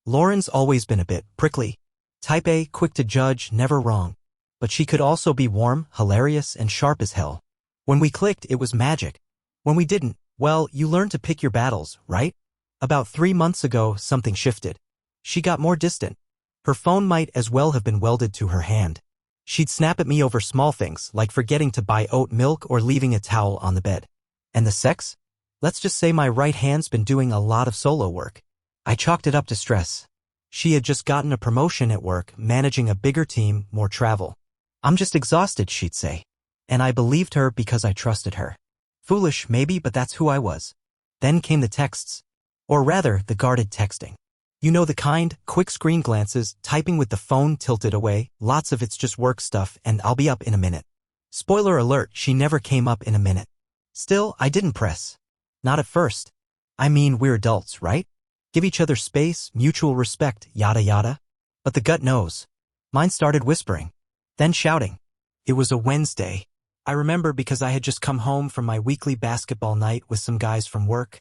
Lauren's always been a bit prickly. Type A, quick to judge, never wrong. But she could also be warm, hilarious, and sharp as hell. When we clicked, it was magic. When we didn't, well, you learn to pick your battles, right? About 3 months ago, something shifted. She got more distant. Her phone might as well have been welded to her hand. She'd snap at me over small things, like forgetting to buy oat milk or leaving a towel on the bed. And the sex? Let's just say my right hand's been doing a lot of solo work. I chalked it up to stress. She had just gotten a promotion at work, managing a bigger team, more travel. I'm just exhausted, she'd say. And I believed her because I trusted her. Foolish, maybe, but that's who I was. Then came the texts. Or rather, the guarded texting. You know the kind, quick screen glances, typing with the phone tilted away, lots of it's just work stuff, and I'll be up in a minute. Spoiler alert, she never came up in a minute. Still, I didn't press. Not at first. I mean, we're adults, right? Give each other space, mutual respect, yada yada. But the gut knows. Mine started whispering. Then shouting. It was a Wednesday. I remember because I had just come home from my weekly basketball night with some guys from work.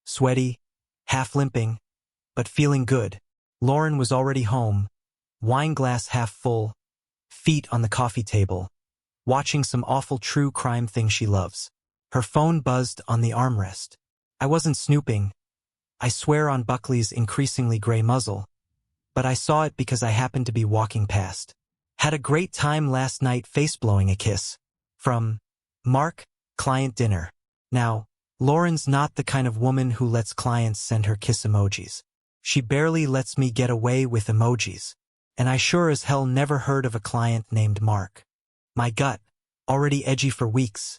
Sweaty, half limping, but feeling good. Lauren was already home, wine glass half full, feet on the coffee table, watching some awful true crime thing she loves. Her phone buzzed on the armrest. I wasn't snooping. I swear on Buckley's increasingly gray muzzle. But I saw it because I happened to be walking past. Had a great time last night face-blowing a kiss. From Mark, client dinner. Now, Lauren's not the kind of woman who lets clients send her kiss emojis. She barely lets me get away with emojis. And I sure as hell never heard of a client named Mark. My gut, already edgy for weeks,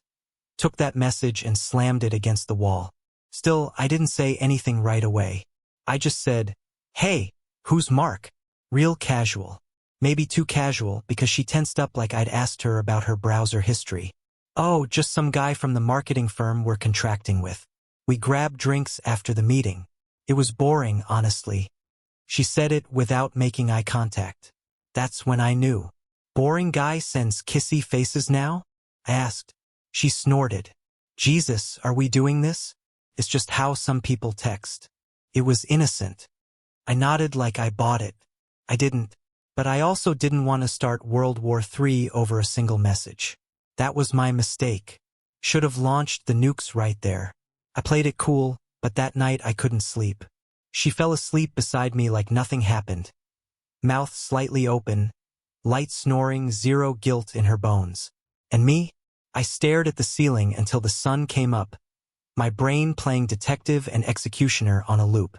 took that message and slammed it against the wall. Still, I didn't say anything right away. I just said, "Hey, who's Mark?" Real casual. Maybe too casual because she tensed up like I'd asked her about her browser history. Oh, just some guy from the marketing firm we're contracting with. We grabbed drinks after the meeting. It was boring, honestly. She said it without making eye contact. That's when I knew. Boring guy sends kissy faces now? I asked. She snorted. Jesus, are we doing this? It's just how some people text. It was innocent. I nodded like I bought it. I didn't. But I also didn't want to start World War III over a single message. That was my mistake. Should have launched the nukes right there. I played it cool, but that night I couldn't sleep. She fell asleep beside me like nothing happened. Mouth slightly open, light snoring, zero guilt in her bones. And me? I stared at the ceiling until the sun came up, my brain playing detective and executioner on a loop.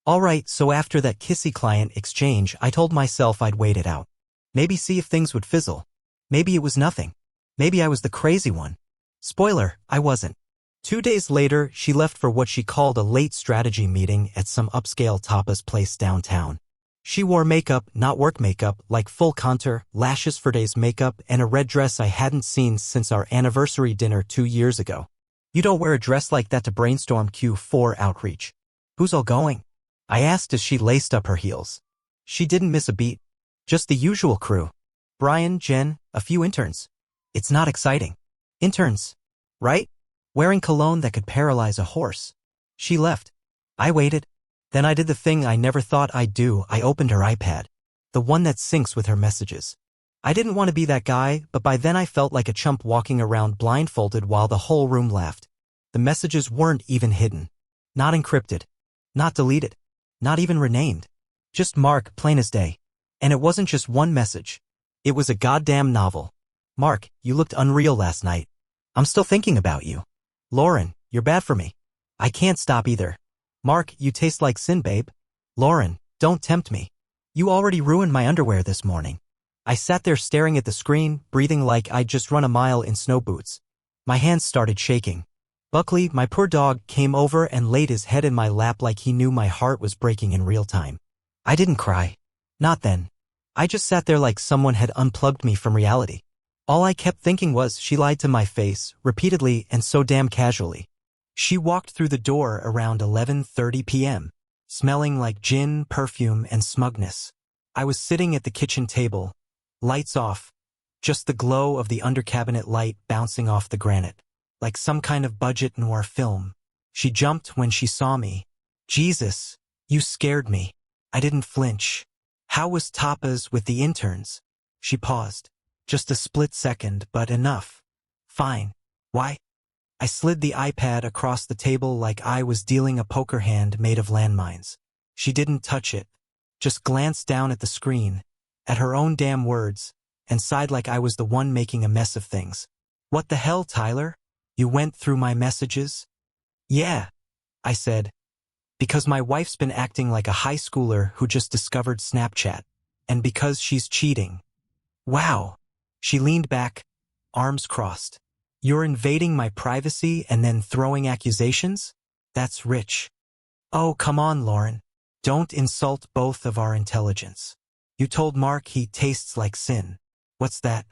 All right, so after that kissy client exchange, I told myself I'd wait it out. Maybe see if things would fizzle. Maybe it was nothing. Maybe I was the crazy one. Spoiler, I wasn't. 2 days later, she left for what she called a late strategy meeting at some upscale tapas place downtown. She wore makeup, not work makeup, like full contour, lashes for days makeup, and a red dress I hadn't seen since our anniversary dinner 2 years ago. You don't wear a dress like that to brainstorm Q4 outreach. Who's all going? I asked as she laced up her heels. She didn't miss a beat. Just the usual crew. Brian, Jen, a few interns. It's not exciting. Interns, right? Wearing cologne that could paralyze a horse. She left. I waited. Then I did the thing I never thought I'd do. I opened her iPad. The one that syncs with her messages. I didn't want to be that guy, but by then I felt like a chump walking around blindfolded while the whole room laughed. The messages weren't even hidden. Not encrypted. Not deleted. Not even renamed. Just Mark, plain as day. And it wasn't just one message. It was a goddamn novel. Mark, you looked unreal last night. I'm still thinking about you. Lauren, you're bad for me. I can't stop either. Mark, you taste like sin, babe. Lauren, don't tempt me. You already ruined my underwear this morning. I sat there staring at the screen, breathing like I'd just run a mile in snow boots. My hands started shaking. Buckley, my poor dog, came over and laid his head in my lap like he knew my heart was breaking in real time. I didn't cry. Not then. I just sat there like someone had unplugged me from reality. All I kept thinking was she lied to my face, repeatedly and so damn casually. She walked through the door around 11:30 p.m., smelling like gin, perfume, and smugness. I was sitting at the kitchen table, lights off, just the glow of the under-cabinet light bouncing off the granite. Like some kind of budget noir film. She jumped when she saw me. Jesus, you scared me. I didn't flinch. How was tapas with the interns? She paused. Just a split second, but enough. Fine. Why? I slid the iPad across the table like I was dealing a poker hand made of landmines. She didn't touch it. Just glanced down at the screen, at her own damn words, and sighed like I was the one making a mess of things. What the hell, Tyler? You went through my messages? Yeah, I said. Because my wife's been acting like a high schooler who just discovered Snapchat. And because she's cheating. Wow. She leaned back, arms crossed. You're invading my privacy and then throwing accusations? That's rich. Oh, come on, Lauren. Don't insult both of our intelligence. You told Mark he tastes like sin. What's that?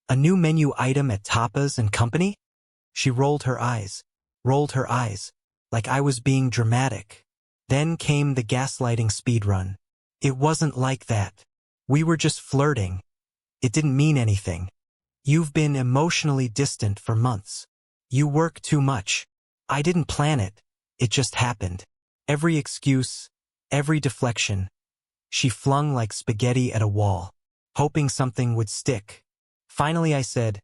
A new menu item at Tapas and Company? She rolled her eyes, like I was being dramatic. Then came the gaslighting speedrun. It wasn't like that. We were just flirting. It didn't mean anything. You've been emotionally distant for months. You work too much. I didn't plan it. It just happened. Every excuse, every deflection. She flung like spaghetti at a wall, hoping something would stick. Finally I said,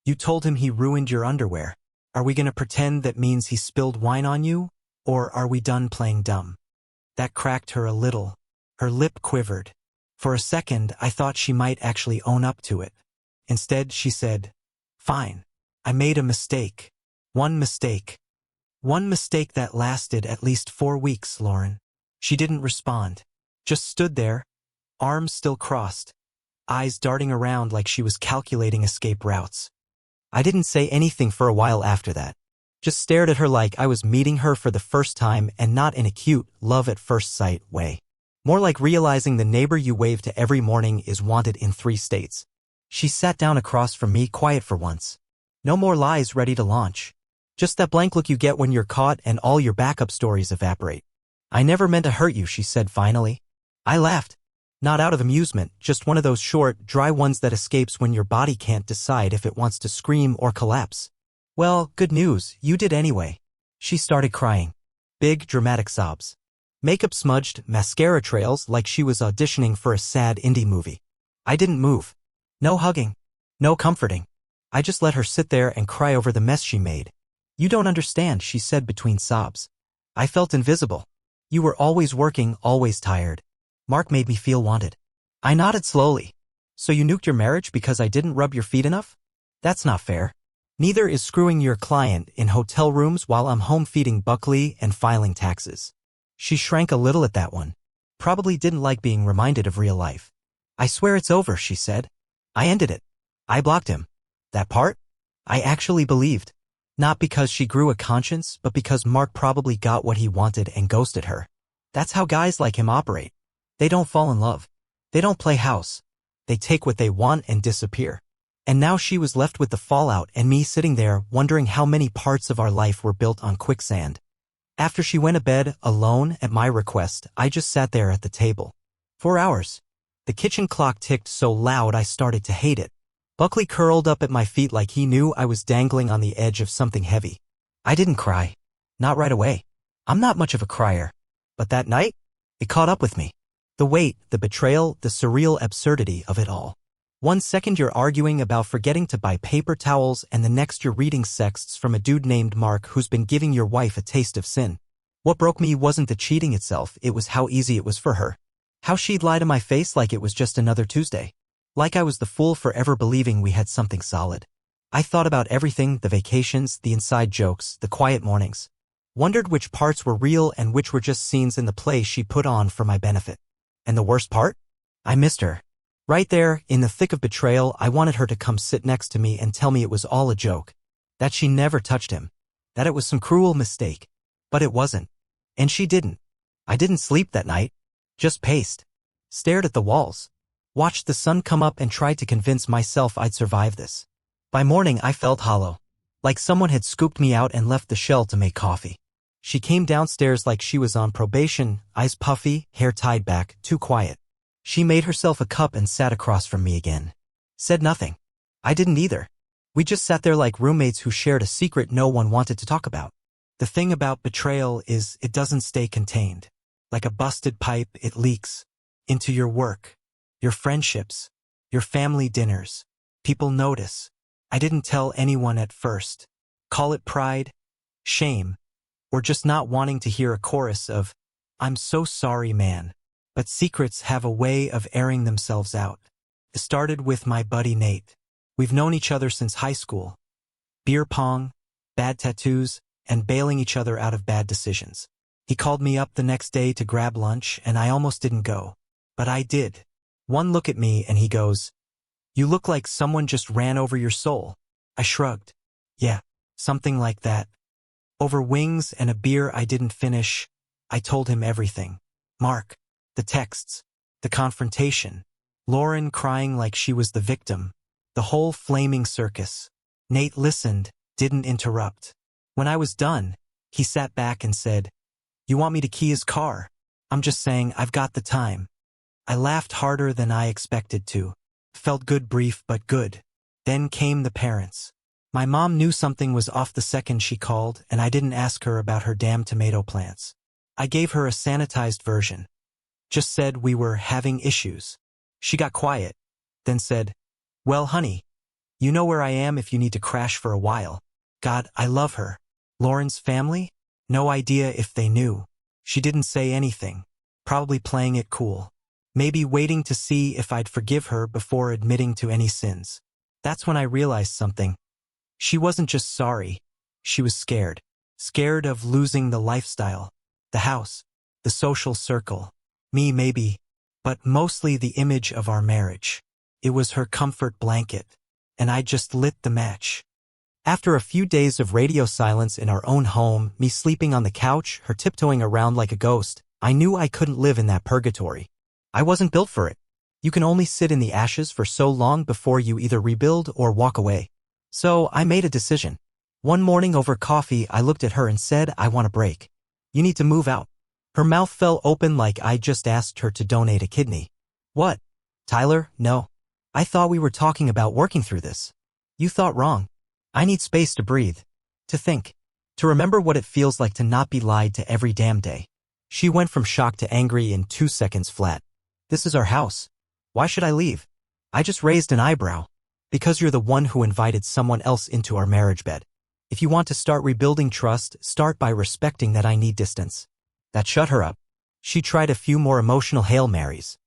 you told him he ruined your underwear. Are we gonna pretend that means he spilled wine on you? Or are we done playing dumb? That cracked her a little. Her lip quivered. For a second, I thought she might actually own up to it. Instead, she said, fine. I made a mistake. One mistake. One mistake that lasted at least 4 weeks, Lauren. She didn't respond. Just stood there, arms still crossed, eyes darting around like she was calculating escape routes. I didn't say anything for a while after that. Just stared at her like I was meeting her for the first time and not in a cute, love-at-first-sight way. More like realizing the neighbor you wave to every morning is wanted in 3 states. She sat down across from me, quiet for once. No more lies ready to launch. Just that blank look you get when you're caught and all your backup stories evaporate. I never meant to hurt you, she said finally. I laughed. Not out of amusement, just one of those short, dry ones that escapes when your body can't decide if it wants to scream or collapse. Well, good news, you did anyway. She started crying. Big, dramatic sobs. Makeup smudged, mascara trails like she was auditioning for a sad indie movie. I didn't move. No hugging. No comforting. I just let her sit there and cry over the mess she made. You don't understand, she said between sobs. I felt invisible. You were always working, always tired. Mark made me feel wanted. I nodded slowly. So you nuked your marriage because I didn't rub your feet enough? That's not fair. Neither is screwing your client in hotel rooms while I'm home feeding Buckley and filing taxes. She shrank a little at that one. Probably didn't like being reminded of real life. I swear it's over, she said. I ended it. I blocked him. That part? I actually believed. Not because she grew a conscience, but because Mark probably got what he wanted and ghosted her. That's how guys like him operate. They don't fall in love. They don't play house. They take what they want and disappear. And now she was left with the fallout and me sitting there wondering how many parts of our life were built on quicksand. After she went to bed, alone, at my request, I just sat there at the table. 4 hours. The kitchen clock ticked so loud I started to hate it. Buckley curled up at my feet like he knew I was dangling on the edge of something heavy. I didn't cry. Not right away. I'm not much of a crier. But that night, it caught up with me. The weight, the betrayal, the surreal absurdity of it all. 1 second you're arguing about forgetting to buy paper towels and the next you're reading sexts from a dude named Mark who's been giving your wife a taste of sin. What broke me wasn't the cheating itself, it was how easy it was for her. How she'd lie to my face like it was just another Tuesday. Like I was the fool for ever believing we had something solid. I thought about everything, the vacations, the inside jokes, the quiet mornings. Wondered which parts were real and which were just scenes in the play she put on for my benefit. And the worst part? I missed her. Right there, in the thick of betrayal, I wanted her to come sit next to me and tell me it was all a joke. That she never touched him. That it was some cruel mistake. But it wasn't. And she didn't. I didn't sleep that night. Just paced. Stared at the walls. Watched the sun come up and tried to convince myself I'd survive this. By morning I felt hollow. Like someone had scooped me out and left the shell to make coffee. She came downstairs like she was on probation, eyes puffy, hair tied back, too quiet. She made herself a cup and sat across from me again. Said nothing. I didn't either. We just sat there like roommates who shared a secret no one wanted to talk about. The thing about betrayal is it doesn't stay contained. Like a busted pipe, it leaks. Into your work, your friendships, your family dinners. People notice. I didn't tell anyone at first. Call it pride, shame, or just not wanting to hear a chorus of, "I'm so sorry, man." But secrets have a way of airing themselves out. It started with my buddy Nate. We've known each other since high school. Beer pong, bad tattoos, and bailing each other out of bad decisions. He called me up the next day to grab lunch, and I almost didn't go. But I did. One look at me and he goes, "You look like someone just ran over your soul." I shrugged. Yeah, something like that. Over wings and a beer I didn't finish, I told him everything. Mark, the texts, the confrontation, Lauren crying like she was the victim, the whole flaming circus. Nate listened, didn't interrupt. When I was done, he sat back and said, "You want me to key his car?" I'm just saying I've got the time. I laughed harder than I expected to. Felt good, brief but good. Then came the parents. My mom knew something was off the second she called, and I didn't ask her about her damn tomato plants. I gave her a sanitized version. Just said we were having issues. She got quiet, then said, "Well, honey, you know where I am if you need to crash for a while." God, I love her. Lauren's family? No idea if they knew. She didn't say anything. Probably playing it cool. Maybe waiting to see if I'd forgive her before admitting to any sins. That's when I realized something. She wasn't just sorry. She was scared. Scared of losing the lifestyle, the house, the social circle. Me maybe, but mostly the image of our marriage. It was her comfort blanket, and I just lit the match. After a few days of radio silence in our own home, me sleeping on the couch, her tiptoeing around like a ghost, I knew I couldn't live in that purgatory. I wasn't built for it. You can only sit in the ashes for so long before you either rebuild or walk away. So I made a decision. One morning over coffee, I looked at her and said, "I want a break. You need to move out." Her mouth fell open like I just asked her to donate a kidney. "What? Tyler, no. I thought we were talking about working through this." "You thought wrong. I need space to breathe, to think, to remember what it feels like to not be lied to every damn day." She went from shocked to angry in 2 seconds flat. "This is our house. Why should I leave?" I just raised an eyebrow. "Because you're the one who invited someone else into our marriage bed. If you want to start rebuilding trust, start by respecting that I need distance." That shut her up. She tried a few more emotional Hail Marys.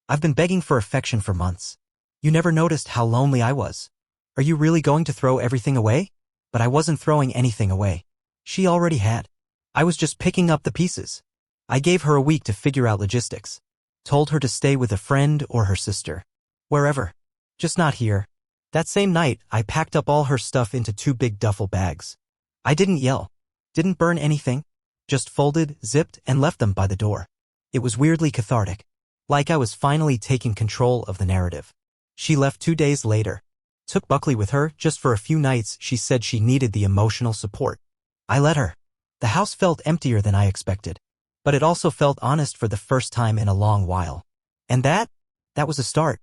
"I've been begging for affection for months. You never noticed how lonely I was. Are you really going to throw everything away?" But I wasn't throwing anything away. She already had. I was just picking up the pieces. I gave her a week to figure out logistics. Told her to stay with a friend or her sister. Wherever. Just not here. That same night, I packed up all her stuff into 2 big duffel bags. I didn't yell. Didn't burn anything. Just folded, zipped, and left them by the door. It was weirdly cathartic. Like I was finally taking control of the narrative. She left 2 days later. Took Buckley with her just for a few nights. She said she needed the emotional support. I let her. The house felt emptier than I expected. But it also felt honest for the first time in a long while. And that was a start.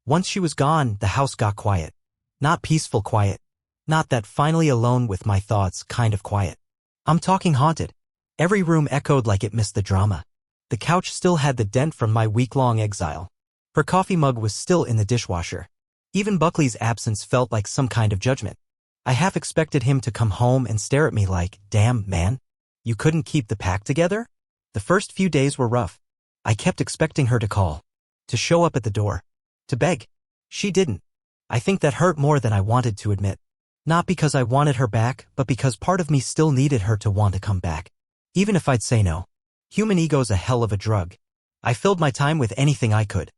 Once she was gone, the house got quiet. Not peaceful quiet. Not that finally alone with my thoughts kind of quiet. I'm talking haunted. Every room echoed like it missed the drama. The couch still had the dent from my week-long exile. Her coffee mug was still in the dishwasher. Even Buckley's absence felt like some kind of judgment. I half expected him to come home and stare at me like, "Damn, man, you couldn't keep the pack together?" The first few days were rough. I kept expecting her to call, to show up at the door, to beg. She didn't. I think that hurt more than I wanted to admit. Not because I wanted her back, but because part of me still needed her to want to come back. Even if I'd say no. Human ego's a hell of a drug. I filled my time with anything I could.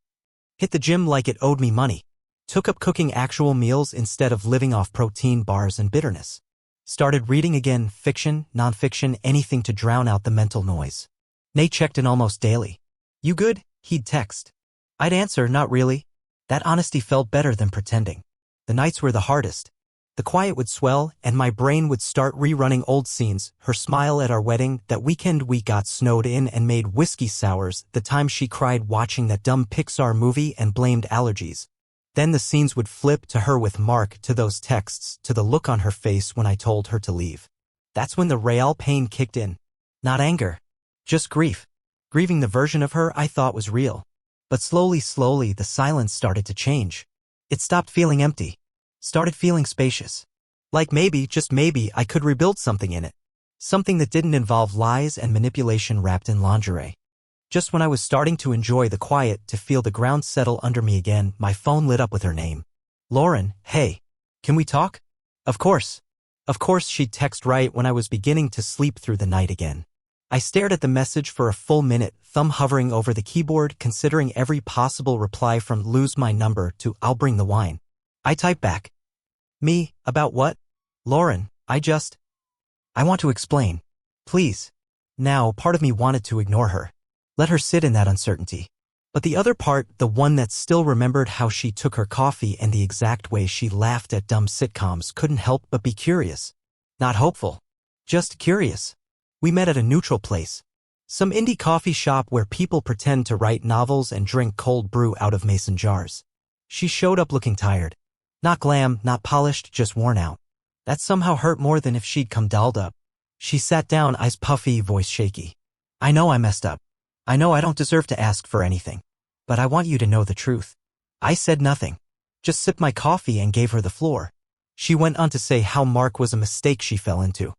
Hit the gym like it owed me money. Took up cooking actual meals instead of living off protein bars and bitterness. Started reading again, fiction, nonfiction, anything to drown out the mental noise. Nate checked in almost daily. "You good?" He'd text. I'd answer, "Not really." That honesty felt better than pretending. The nights were the hardest. The quiet would swell, and my brain would start rerunning old scenes, her smile at our wedding, that weekend we got snowed in and made whiskey sours, the time she cried watching that dumb Pixar movie and blamed allergies. Then the scenes would flip to her with Mark, to those texts, to the look on her face when I told her to leave. That's when the real pain kicked in. Not anger. Just grief. grieving the version of her I thought was real. But slowly, the silence started to change. It stopped feeling empty. Started feeling spacious. Like maybe, just maybe, I could rebuild something in it. Something that didn't involve lies and manipulation wrapped in lingerie. Just when I was starting to enjoy the quiet, to feel the ground settle under me again, my phone lit up with her name. Lauren, hey. Can we talk? Of course. Of course she'd text right when I was beginning to sleep through the night again. I stared at the message for a full minute, thumb hovering over the keyboard, considering every possible reply from lose my number to I'll bring the wine. I typed back. Me, about what? Lauren, I want to explain. Please. Now, part of me wanted to ignore her. Let her sit in that uncertainty. But the other part, the one that still remembered how she took her coffee and the exact way she laughed at dumb sitcoms, couldn't help but be curious. Not hopeful. Just curious. We met at a neutral place. Some indie coffee shop where people pretend to write novels and drink cold brew out of mason jars. She showed up looking tired. Not glam, not polished, just worn out. That somehow hurt more than if she'd come dolled up. She sat down, eyes puffy, voice shaky. I know I messed up. I know I don't deserve to ask for anything. But I want you to know the truth. I said nothing. Just sipped my coffee and gave her the floor. She went on to say how Mark was a mistake she fell into.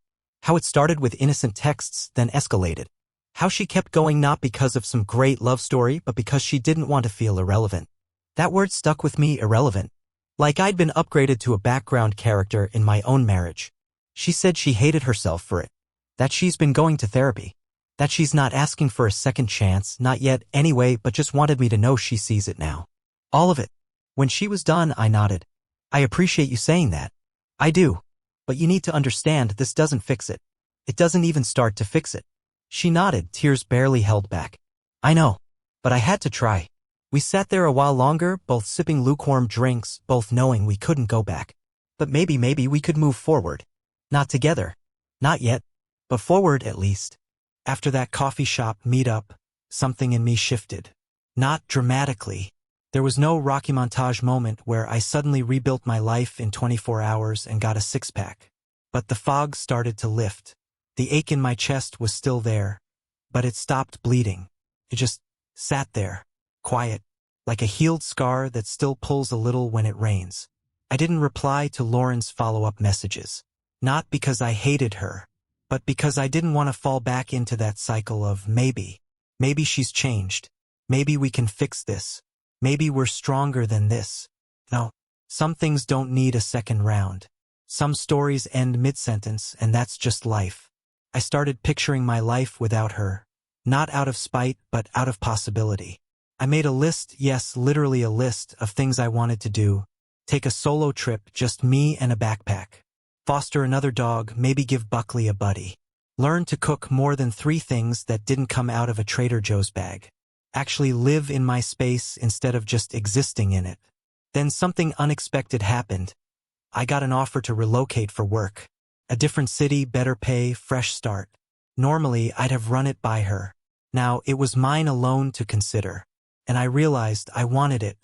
How it started with innocent texts, then escalated. How she kept going not because of some great love story, but because she didn't want to feel irrelevant. That word stuck with me, irrelevant. Like I'd been upgraded to a background character in my own marriage. She said she hated herself for it. That she's been going to therapy. That she's not asking for a second chance, not yet anyway, but just wanted me to know she sees it now. All of it. When she was done, I nodded. I appreciate you saying that. I do. But you need to understand, this doesn't fix it. It doesn't even start to fix it. She nodded, tears barely held back. I know. But I had to try. We sat there a while longer, both sipping lukewarm drinks, both knowing we couldn't go back. But maybe we could move forward. Not together. Not yet. But forward at least. After that coffee shop meetup, something in me shifted. Not dramatically. There was no Rocky montage moment where I suddenly rebuilt my life in 24 hours and got a six-pack. But the fog started to lift. The ache in my chest was still there. But it stopped bleeding. It just sat there, quiet, like a healed scar that still pulls a little when it rains. I didn't reply to Lauren's follow-up messages. Not because I hated her, but because I didn't want to fall back into that cycle of maybe. Maybe she's changed. Maybe we can fix this. Maybe we're stronger than this. No, some things don't need a second round. Some stories end mid-sentence, and that's just life. I started picturing my life without her. Not out of spite, but out of possibility. I made a list, yes, literally a list, of things I wanted to do. Take a solo trip, just me and a backpack. Foster another dog, maybe give Buckley a buddy. Learn to cook more than 3 things that didn't come out of a Trader Joe's bag. Actually live in my space instead of just existing in it. Then something unexpected happened. I got an offer to relocate for work. A different city, better pay, fresh start. Normally, I'd have run it by her. Now, it was mine alone to consider. And I realized I wanted it.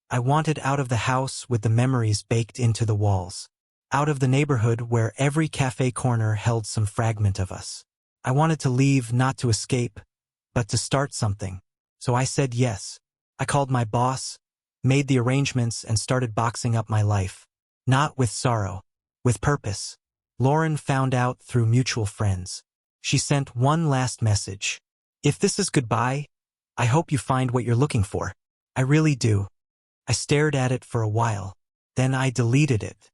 I wanted out of the house with the memories baked into the walls. Out of the neighborhood where every cafe corner held some fragment of us. I wanted to leave, not to escape, but to start something. So I said yes. I called my boss, made the arrangements, and started boxing up my life. Not with sorrow, with purpose. Lauren found out through mutual friends. She sent one last message. If this is goodbye, I hope you find what you're looking for. I really do. I stared at it for a while. Then I deleted it.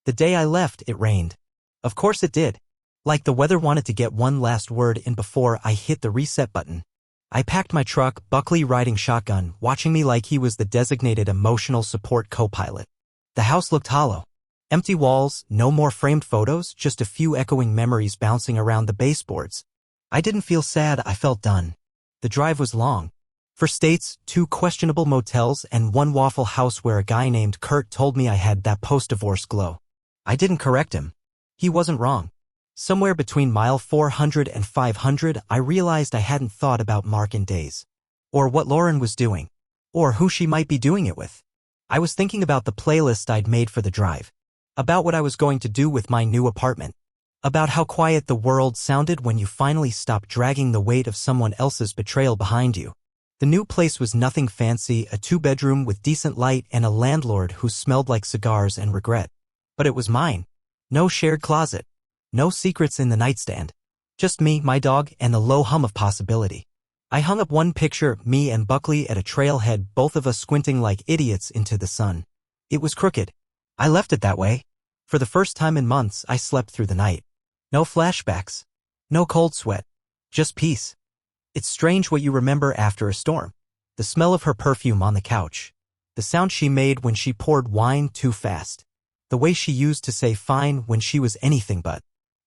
The day I left, it rained. Of course it did. Like the weather wanted to get one last word in before I hit the reset button. I packed my truck, Buckley riding shotgun, watching me like he was the designated emotional support co-pilot. The house looked hollow. Empty walls, no more framed photos, just a few echoing memories bouncing around the baseboards. I didn't feel sad, I felt done. The drive was long. First dates, 2 questionable motels, and 1 Waffle House where a guy named Kurt told me I had that post-divorce glow. I didn't correct him. He wasn't wrong. Somewhere between mile 400 and 500, I realized I hadn't thought about Mark in days. Or what Lauren was doing. Or who she might be doing it with. I was thinking about the playlist I'd made for the drive. About what I was going to do with my new apartment. About how quiet the world sounded when you finally stopped dragging the weight of someone else's betrayal behind you. The new place was nothing fancy, a 2-bedroom with decent light and a landlord who smelled like cigars and regret. But it was mine. No shared closet. No secrets in the nightstand. Just me, my dog, and the low hum of possibility. I hung up one picture, me and Buckley at a trailhead, both of us squinting like idiots into the sun. It was crooked. I left it that way. For the first time in months, I slept through the night. No flashbacks. No cold sweat. Just peace. It's strange what you remember after a storm. The smell of her perfume on the couch. The sound she made when she poured wine too fast. The way she used to say fine when she was anything but.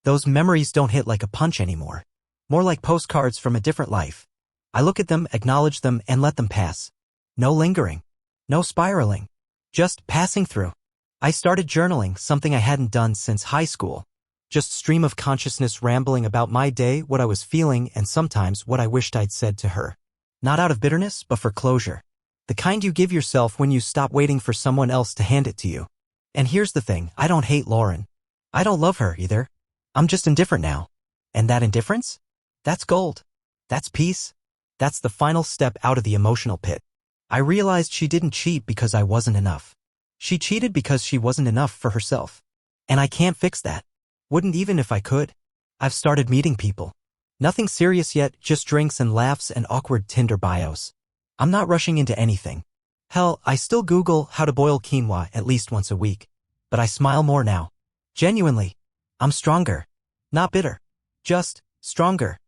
Those memories don't hit like a punch anymore. More like postcards from a different life. I look at them, acknowledge them, and let them pass. No lingering. No spiraling. Just passing through. I started journaling, something I hadn't done since high school. Just stream of consciousness rambling about my day, what I was feeling, and sometimes what I wished I'd said to her. Not out of bitterness, but for closure. The kind you give yourself when you stop waiting for someone else to hand it to you. And here's the thing, I don't hate Lauren. I don't love her either. I'm just indifferent now. And that indifference? That's gold. That's peace. That's the final step out of the emotional pit. I realized she didn't cheat because I wasn't enough. She cheated because she wasn't enough for herself. And I can't fix that. Wouldn't even if I could. I've started meeting people. Nothing serious yet, just drinks and laughs and awkward Tinder bios. I'm not rushing into anything. Hell, I still Google how to boil quinoa at least once a week. But I smile more now. Genuinely. I'm stronger. Not bitter. Just stronger.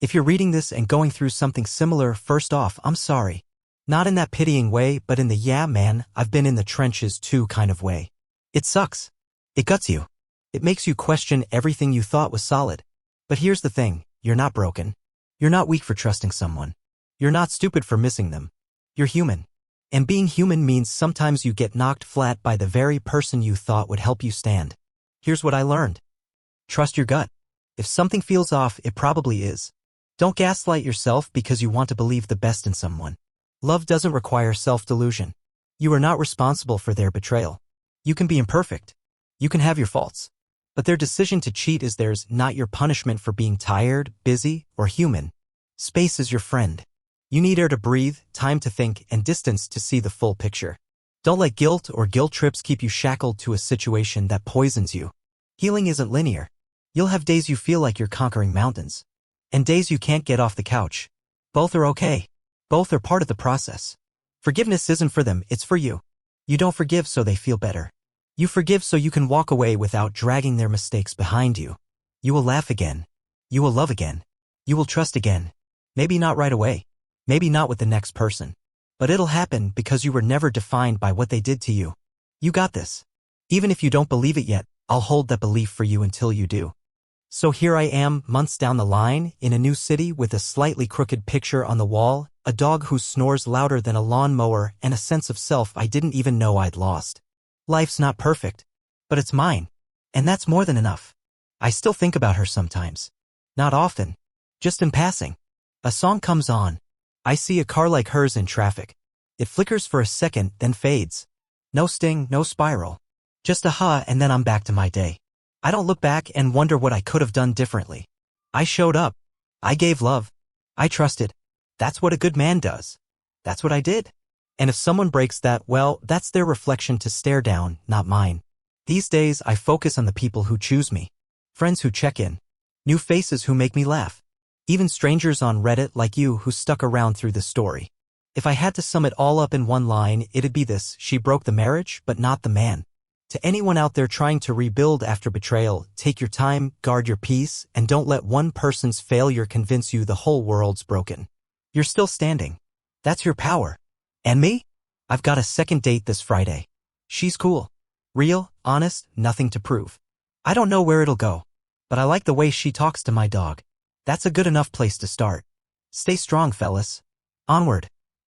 If you're reading this and going through something similar, first off, I'm sorry. Not in that pitying way, but in the yeah man, I've been in the trenches too kind of way. It sucks. It guts you. It makes you question everything you thought was solid. But here's the thing, you're not broken. You're not weak for trusting someone. You're not stupid for missing them. You're human. And being human means sometimes you get knocked flat by the very person you thought would help you stand. Here's what I learned. Trust your gut. If something feels off, it probably is. Don't gaslight yourself because you want to believe the best in someone. Love doesn't require self-delusion. You are not responsible for their betrayal. You can be imperfect. You can have your faults. But their decision to cheat is theirs, not your punishment for being tired, busy, or human. Space is your friend. You need air to breathe, time to think, and distance to see the full picture. Don't let guilt or guilt trips keep you shackled to a situation that poisons you. Healing isn't linear. You'll have days you feel like you're conquering mountains. And days you can't get off the couch. Both are okay. Both are part of the process. Forgiveness isn't for them, it's for you. You don't forgive so they feel better. You forgive so you can walk away without dragging their mistakes behind you. You will laugh again. You will love again. You will trust again. Maybe not right away. Maybe not with the next person. But it'll happen because you were never defined by what they did to you. You got this. Even if you don't believe it yet, I'll hold that belief for you until you do. So here I am, months down the line, in a new city with a slightly crooked picture on the wall, a dog who snores louder than a lawnmower, and a sense of self I didn't even know I'd lost. Life's not perfect, but it's mine. And that's more than enough. I still think about her sometimes. Not often. Just in passing. A song comes on. I see a car like hers in traffic. It flickers for a second, then fades. No sting, no spiral. Just a ha, and then I'm back to my day. I don't look back and wonder what I could have done differently. I showed up. I gave love. I trusted. That's what a good man does. That's what I did. And if someone breaks that, well, that's their reflection to stare down, not mine. These days, I focus on the people who choose me. Friends who check in. New faces who make me laugh. Even strangers on Reddit like you who stuck around through the story. If I had to sum it all up in one line, it'd be this: she broke the marriage, but not the man. To anyone out there trying to rebuild after betrayal, take your time, guard your peace, and don't let one person's failure convince you the whole world's broken. You're still standing. That's your power. And me? I've got a second date this Friday. She's cool. Real, honest, nothing to prove. I don't know where it'll go. But I like the way she talks to my dog. That's a good enough place to start. Stay strong, fellas. Onward.